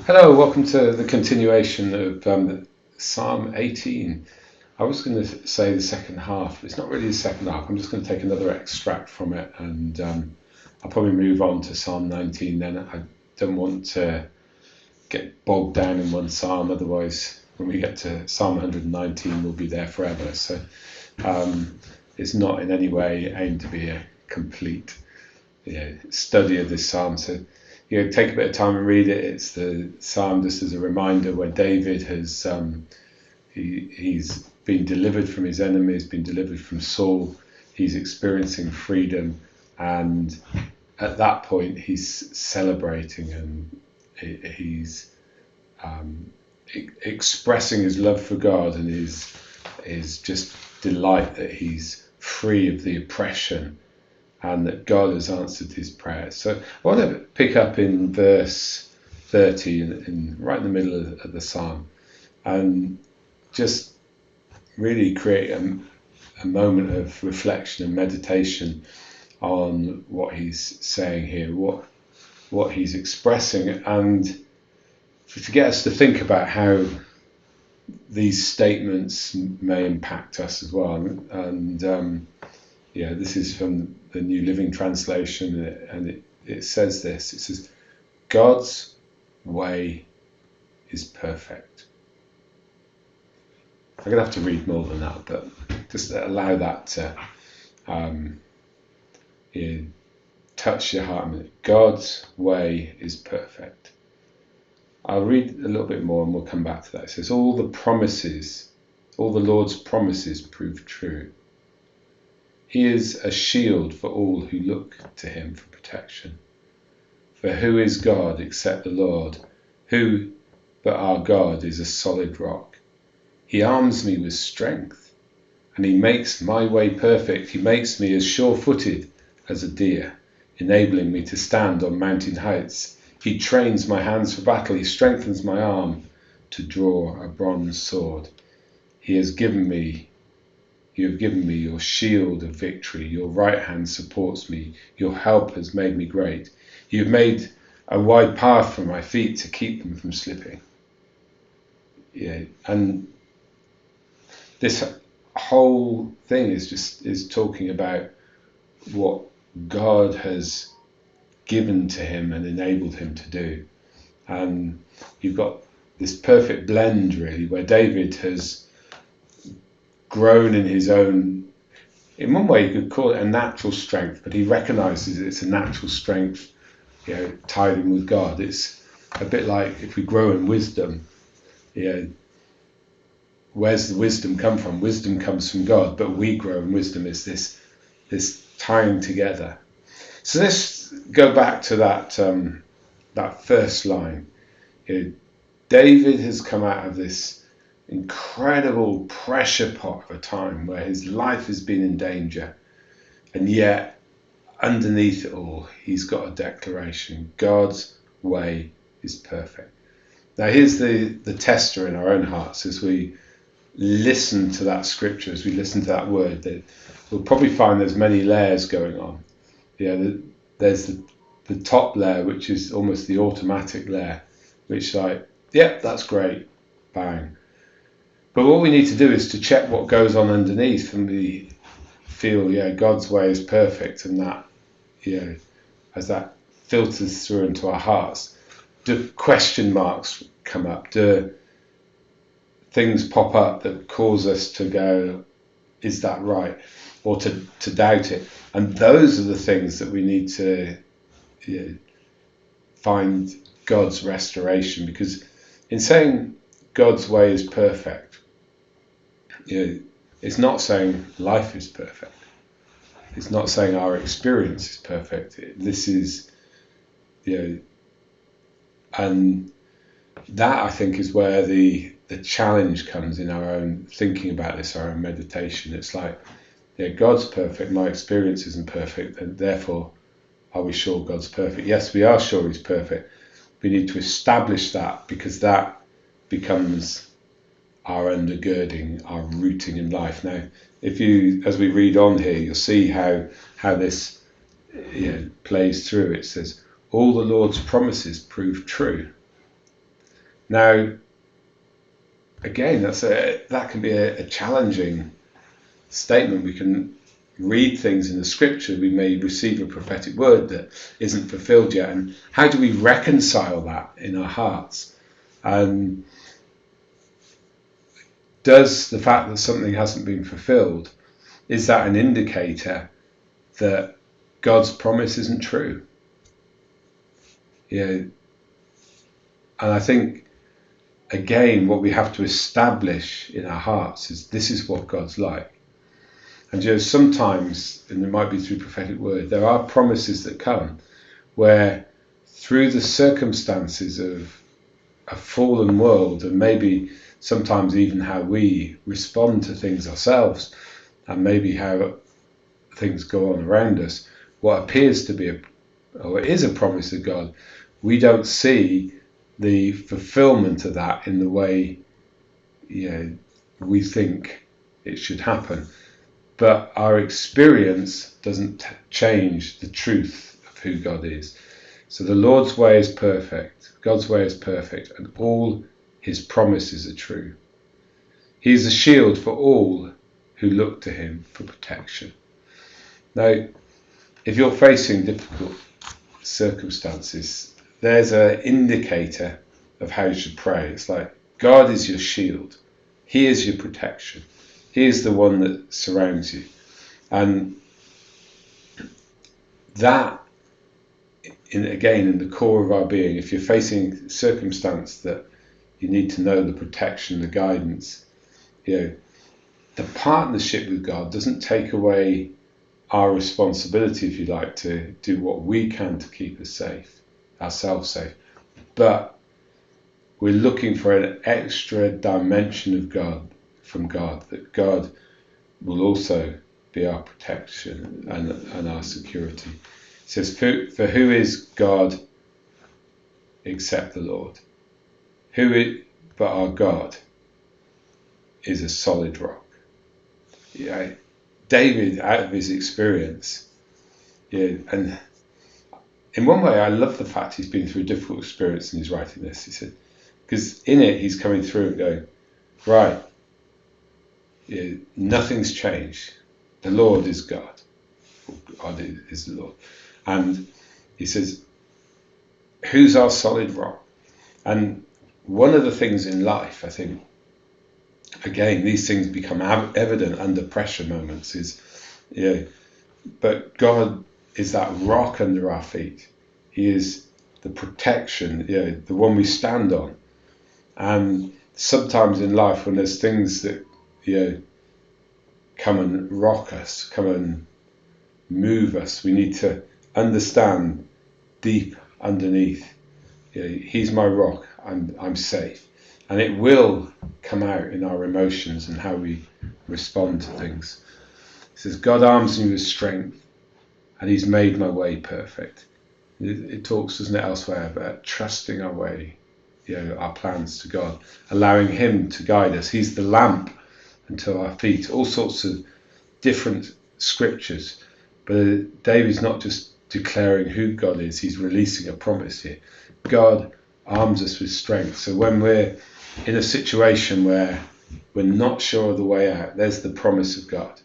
Hello, welcome to the continuation of Psalm 18. I was going to say the second half, but it's not really the second half. I'm just going to take another extract from it and I'll probably move on to Psalm 19 then. I don't want to get bogged down in one psalm, otherwise when we get to Psalm 119 we'll be there forever. So it's not in any way aimed to be a complete study of this psalm. So take a bit of time and read it. It's the psalm just as a reminder where David has he's been delivered from his enemies, been delivered from Saul. He's experiencing freedom, and at that point he's celebrating and he's expressing his love for God and his just delight that he's free of the oppression and that God has answered his prayers. So I want to pick up in verse 30, right in the middle of the psalm, and just really create a moment of reflection and meditation on what he's saying here, what he's expressing, and to get us to think about how these statements may impact us as well. And this is from the New Living Translation, and it says this. It says, God's way is perfect. I'm going to have to read more than that, but just allow that to touch your heart a minute. God's way is perfect. I'll read a little bit more and we'll come back to that. It says, all the Lord's promises prove true. He is a shield for all who look to him for protection. For who is God except the Lord? Who but our God is a solid rock? He arms me with strength, and he makes my way perfect. He makes me as sure-footed as a deer, enabling me to stand on mountain heights. He trains my hands for battle. He strengthens my arm to draw a bronze sword. You have given me your shield of victory. Your right hand supports me. Your help has made me great. You have made a wide path for my feet to keep them from slipping. And this whole thing is talking about what God has given to him and enabled him to do. And you've got this perfect blend, really, where David has grown in his own, in one way you could call it a natural strength, but he recognises it's a natural strength, tied in with God. It's a bit like if we grow in wisdom, where's the wisdom come from? Wisdom comes from God, but we grow in wisdom is this tying together. So let's go back to that first line. David has come out of this incredible pressure pot of a time where his life has been in danger, and yet underneath it all he's got a declaration: God's way is perfect. Now here's the tester in our own hearts as we listen to that scripture, as we listen to that word, that we'll probably find there's many layers going on. There's the top layer, which is almost the automatic layer, which that's great, bang. But what we need to do is to check what goes on underneath, and we feel, God's way is perfect, and that, as that filters through into our hearts, do question marks come up? Do things pop up that cause us to go, is that right? Or to doubt it? And those are the things that we need to find God's restoration, because in saying God's way is perfect, it's not saying life is perfect. It's not saying our experience is perfect. This is, and that I think is where the challenge comes in our own thinking about this, our own meditation. It's like, God's perfect, my experience isn't perfect, and therefore are we sure God's perfect? Yes, we are sure he's perfect. We need to establish that, because that becomes our undergirding, our rooting in life. Now, as we read on here, you'll see how this plays through. It says, all the Lord's promises prove true. Now, again, that can be a challenging statement. We can read things in the scripture, we may receive a prophetic word that isn't fulfilled yet, and how do we reconcile that in our hearts? Does the fact that something hasn't been fulfilled, is that an indicator that God's promise isn't true? And I think, again, what we have to establish in our hearts is this is what God's like. And sometimes, and it might be through prophetic word, there are promises that come where through the circumstances of a fallen world, and maybe sometimes even how we respond to things ourselves, and maybe how things go on around us, what appears to be or is a promise of God, we don't see the fulfillment of that in the way we think it should happen. But our experience doesn't change the truth of who God is. So the Lord's way is perfect, God's way is perfect, and all his promises are true. He is a shield for all who look to him for protection. Now, if you're facing difficult circumstances, there's an indicator of how you should pray. It's like, God is your shield. He is your protection. He is the one that surrounds you. And that, again, in the core of our being, if you're facing circumstance that you need to know the protection, the guidance, the partnership with God doesn't take away our responsibility, if you like, to do what we can to keep us safe, ourselves safe. But we're looking for an extra dimension of God, from God, that God will also be our protection and our security. It says, for who is God except the Lord? But our God is a solid rock. David, out of his experience, and in one way I love the fact he's been through a difficult experience and he's writing this. He said, because in it he's coming through and going, right, nothing's changed. The Lord is God. God is the Lord. And he says, who's our solid rock? And one of the things in life, I think, again, these things become evident under pressure moments, is, but God is that rock under our feet. He is the protection, the one we stand on. And sometimes in life, when there's things that, come and rock us, come and move us, we need to understand deep underneath, he's my rock, I'm safe. And it will come out in our emotions and how we respond to things. It says, God arms me with strength, and he's made my way perfect. It talks, doesn't it, elsewhere about trusting our way, our plans to God, allowing him to guide us. He's the lamp unto our feet. All sorts of different scriptures. But David's not just declaring who God is, he's releasing a promise here. God arms us with strength. So when we're in a situation where we're not sure of the way out, there's the promise of God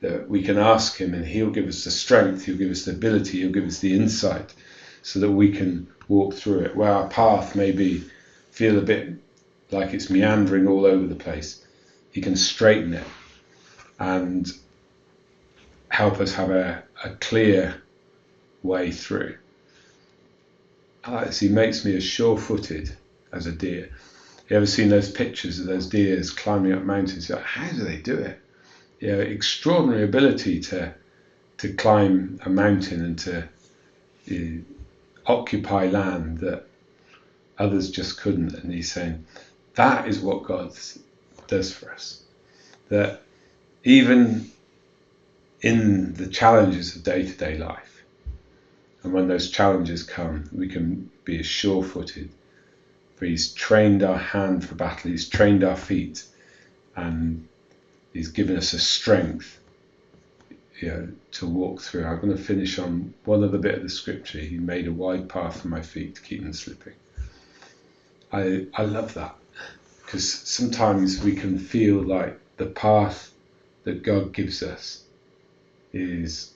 that we can ask him, and he'll give us the strength, he'll give us the ability, he'll give us the insight so that we can walk through it. Where our path maybe feel a bit like it's meandering all over the place, he can straighten it and help us have a clear way through. I like this, he makes me as sure-footed as a deer. You ever seen those pictures of those deers climbing up mountains? You're like, how do they do it? Extraordinary ability to climb a mountain and to occupy land that others just couldn't. And he's saying that is what God does for us. That even in the challenges of day-to-day life, and when those challenges come, we can be as sure-footed. For he's trained our hand for battle, he's trained our feet, and he's given us a strength to walk through. I'm going to finish on one other bit of the scripture. He made a wide path for my feet to keep them slipping. I love that, because sometimes we can feel like the path that God gives us is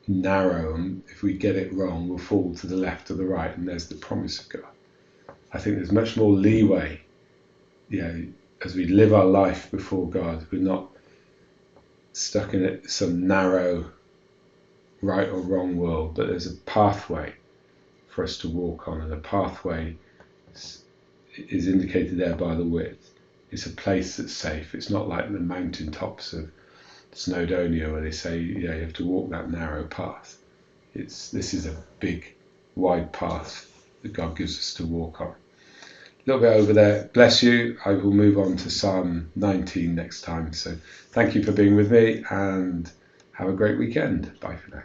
narrow, and if we get it wrong, we'll fall to the left or the right, and there's the promise of God. I think there's much more leeway, as we live our life before God. We're not stuck in some narrow right or wrong world, but there's a pathway for us to walk on, and the pathway is indicated there by the width. It's a place that's safe. It's not like the mountain tops of Snowdonia where they say you have to walk that narrow path. This is a big, wide path that God gives us to walk on. A little bit over there. Bless you. I will move on to Psalm 19 next time. So thank you for being with me, and have a great weekend. Bye for now.